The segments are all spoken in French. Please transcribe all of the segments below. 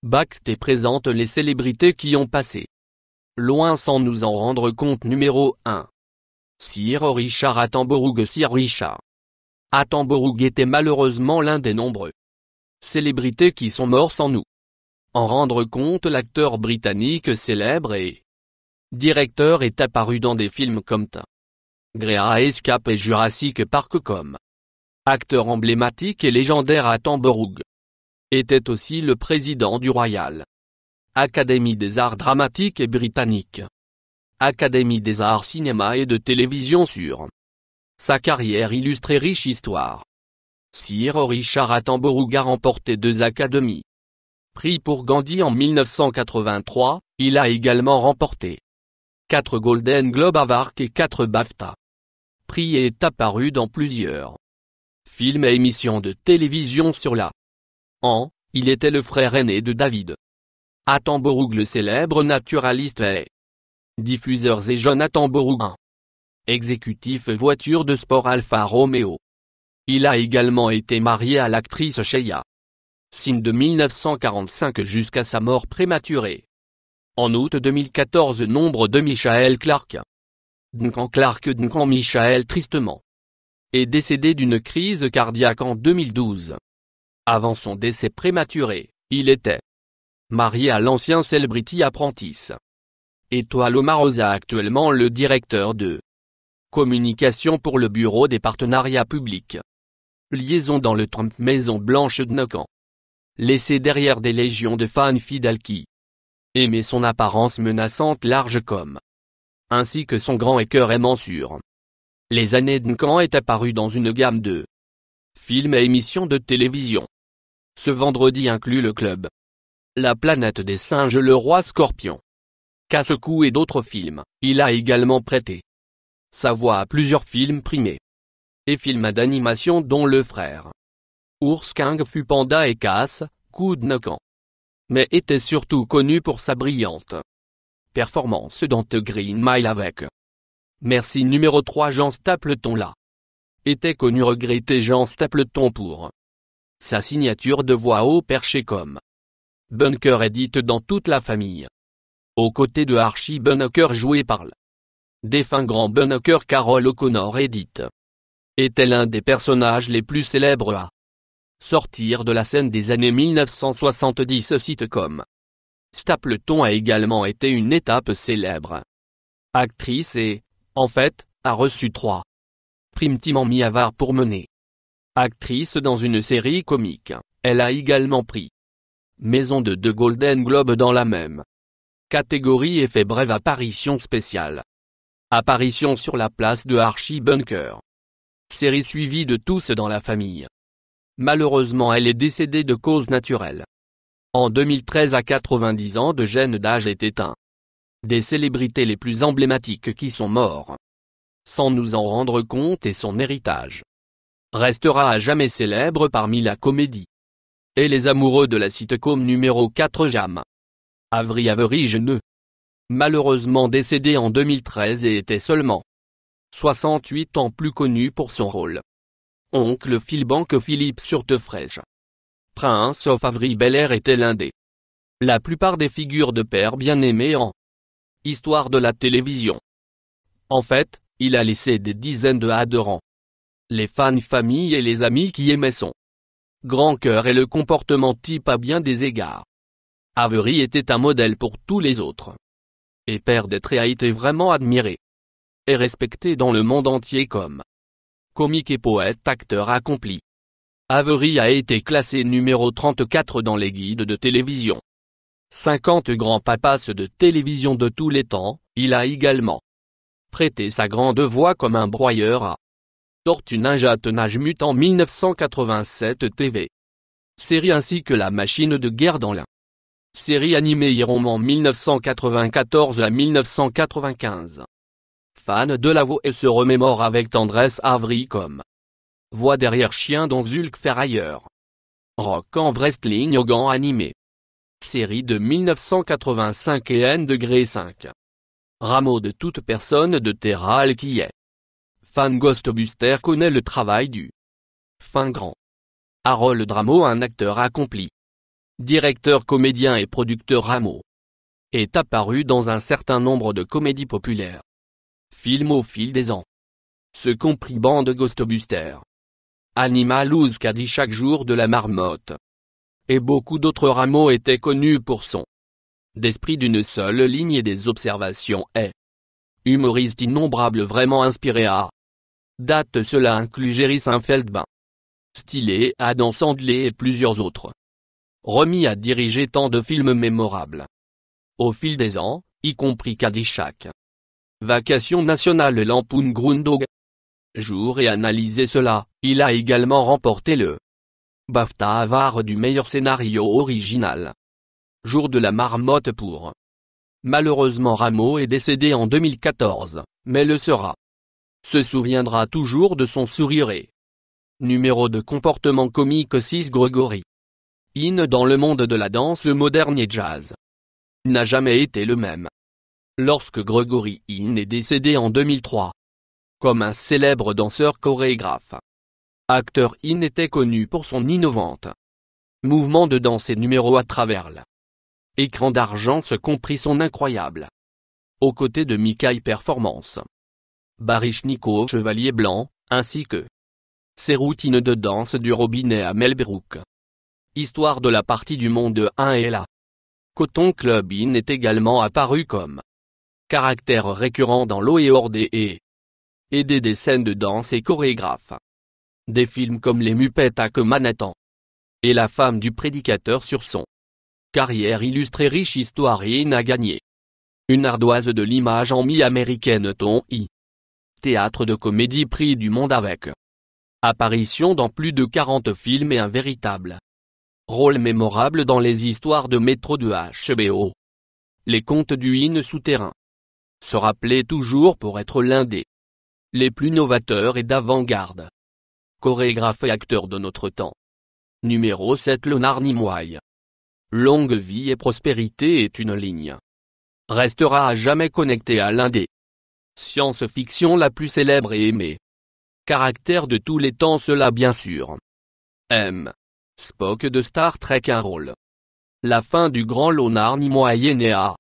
Backstage présente les célébrités qui ont passé. Loin sans nous en rendre compte. Numéro 1. Sir Richard Attenborough. Sir Richard Attenborough était malheureusement l'un des nombreux célébrités qui sont morts sans nous en rendre compte. L'acteur britannique célèbre et directeur est apparu dans des films comme The Great Escape et Jurassic Park. Comme acteur emblématique et légendaire, Attenborough était aussi le président du Royal Academy des Arts Dramatiques et Britannique Académie des Arts Cinéma et de Télévision. Sur sa carrière illustre et riche histoire, Sir Richard Attenborough a remporté 2 Academy Prix pour Gandhi en 1983, il a également remporté 4 Golden Globe Awards et 4 BAFTA Prix et est apparu dans plusieurs films et émissions de télévision. Sur la il était le frère aîné de David Attenborough, le célèbre naturaliste et diffuseur, et John Attenborough, exécutif voiture de sport Alfa Romeo. Il a également été marié à l'actrice Shea Sim de 1945 jusqu'à sa mort prématurée en août 2014. Nombre de Michael Clarke. Duncan Michael tristement est décédé d'une crise cardiaque en 2012. Avant son décès prématuré, il était marié à l'ancien Celebrity Apprentice Étoile Omarosa, actuellement le directeur de communication pour le Bureau des partenariats publics. Liaison dans le Trump Maison Blanche. Duncan laissé derrière des légions de fans fidèles qui aimaient son apparence menaçante large comme ainsi que son grand cœur aimant. Sur les années, Duncan est apparu dans une gamme de films et émissions de télévision. Ce vendredi inclut Le Club, La Planète des Singes, Le Roi Scorpion, Casse-Cou et d'autres films. Il a également prêté sa voix à plusieurs films primés et films d'animation dont Le Frère Ours, Kung Fu Panda et Casse-Cou. Duncan mais était surtout connu pour sa brillante performance dans The Green Mile avec Merci. Numéro 3. Jean Stapleton. Là était connu regretté Jean Stapleton pour sa signature de voix haut perché comme Bunker Edith dans Toute la famille, aux côtés de Archie Bunker joué par le défunt grand Bunker. Carol O'Connor. Edith était l'un des personnages les plus célèbres à sortir de la scène des années 1970 sitcom. Stapleton a également été une étape célèbre actrice et, en fait, a reçu 3 prix Emmy Awards pour mener actrice dans une série comique. Elle a également pris maison de 2 Golden Globe dans la même catégorie et fait brève apparition spéciale. Apparition sur la place de Archie Bunker. Série suivie de Tous dans la famille. Malheureusement, elle est décédée de cause naturelle en 2013 à 90 ans de jeune d'âge. Était un des célébrités les plus emblématiques qui sont morts sans nous en rendre compte, et son héritage restera à jamais célèbre parmi la comédie et les amoureux de la sitcom. Numéro 4. Jam Avery Jeune, malheureusement décédé en 2013 et était seulement 68 ans, plus connu pour son rôle Oncle Phil que Philippe sur The Fresh Prince of Bel-Air. Était l'un des la plupart des figures de père bien aimées en histoire de la télévision. En fait, il a laissé des dizaines de adhérents, les fans, familles et les amis qui aimaient son grand cœur et le comportement type à bien des égards. Avery était un modèle pour tous les autres. Et père d'être et a été vraiment admiré et respecté dans le monde entier comme comique et poète acteur accompli. Avery a été classé numéro 34 dans les guides de télévision 50 grands papas de télévision de tous les temps. Il a également prêté sa grande voix comme un broyeur à Tortue Ninja Teenage Mutant 1987 TV série ainsi que La Machine de guerre dans la série animée et roman 1994 à 1995. Fan de la voix et se remémore avec tendresse Avery comme voix derrière Chien dans Hulk Ferrailleur. Rock en wrestling au gant animé. Série de 1985 et N°5. Rameau de toute personne de Terral qui est fan Ghostbuster connaît le travail du fin grand Harold Rameau, un acteur accompli directeur comédien et producteur Rameau, est apparu dans un certain nombre de comédies populaires. Films au fil des ans. Ce compris Bande Ghostbusters, Animal qu'a dit chaque jour de la marmotte. Et beaucoup d'autres. Rameau était connu pour son d'esprit d'une seule ligne et des observations humoriste innombrables vraiment inspiré à date. Cela inclut Jerry Seinfeld, Stylé, Adam Sandler et plusieurs autres. Remis à diriger tant de films mémorables au fil des ans, y compris Caddyshack, Vacation nationale, Lampoon Groundhog Jour, et analyser cela, il a également remporté le BAFTA Award du meilleur scénario original. Jour de la marmotte pour. Malheureusement, Rameau est décédé en 2014, mais le sera. Se souviendra toujours de son sourire et numéro de comportement comique. 6 Gregory Hine dans le monde de la danse moderne et jazz n'a jamais été le même. Lorsque Gregory Hine est décédé en 2003. Comme un célèbre danseur chorégraphe, acteur, Hine était connu pour son innovante mouvement de danse et numéro à travers l'écran d'argent, ce compris son incroyable aux côtés de Mickey Performance, Baryshnikov Chevalier Blanc, ainsi que ses routines de danse du robinet à Mel Brooks. Histoire de la partie du monde 1 et la Coton Club. Hine est également apparu comme caractère récurrent dans l'eau et hors et aider des scènes de danse et chorégraphe. Des films comme Les Muppets à que Manhattan et La femme du prédicateur. Sur son carrière illustrée riche histoire, Hine a gagné une ardoise de l'image en mi-américaine ton théâtre de comédie prix du monde avec apparition dans plus de 40 films et un véritable rôle mémorable dans les histoires de métro de HBO. Les contes du Hine souterrain se rappelaient toujours pour être l'un des les plus novateurs et d'avant-garde chorégraphes et acteurs de notre temps. Numéro 7 Leonard Nimoy. Longue vie et prospérité est une ligne. Restera à jamais connecté à l'un des science-fiction la plus célèbre et aimée. Caractère de tous les temps, cela bien sûr. M. Spock de Star Trek, un rôle. La fin du grand Leonard Nimoy est né à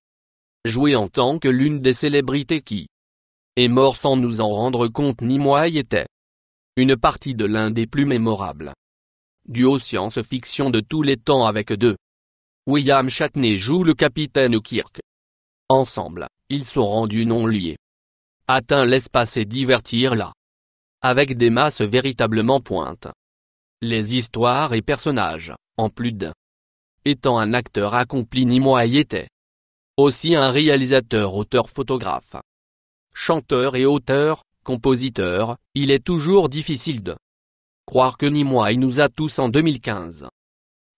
jouer en tant que l'une des célébrités qui est mort sans nous en rendre compte. Nimoy était une partie de l'un des plus mémorables duos science-fiction de tous les temps avec deux. William Shatner joue le capitaine Kirk. Ensemble, ils sont rendus non liés. Atteint l'espace et divertir là. Avec des masses véritablement pointes. Les histoires et personnages, en plus d'un étant un acteur accompli, Nimoy était aussi un réalisateur, auteur, photographe, chanteur et auteur, compositeur. Il est toujours difficile de croire que Nimoy nous a tous en 2015.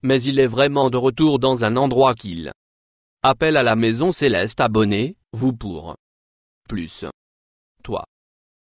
Mais il est vraiment de retour dans un endroit qu'il appelle à la maison céleste. Abonnez-vous pour plus. Toi.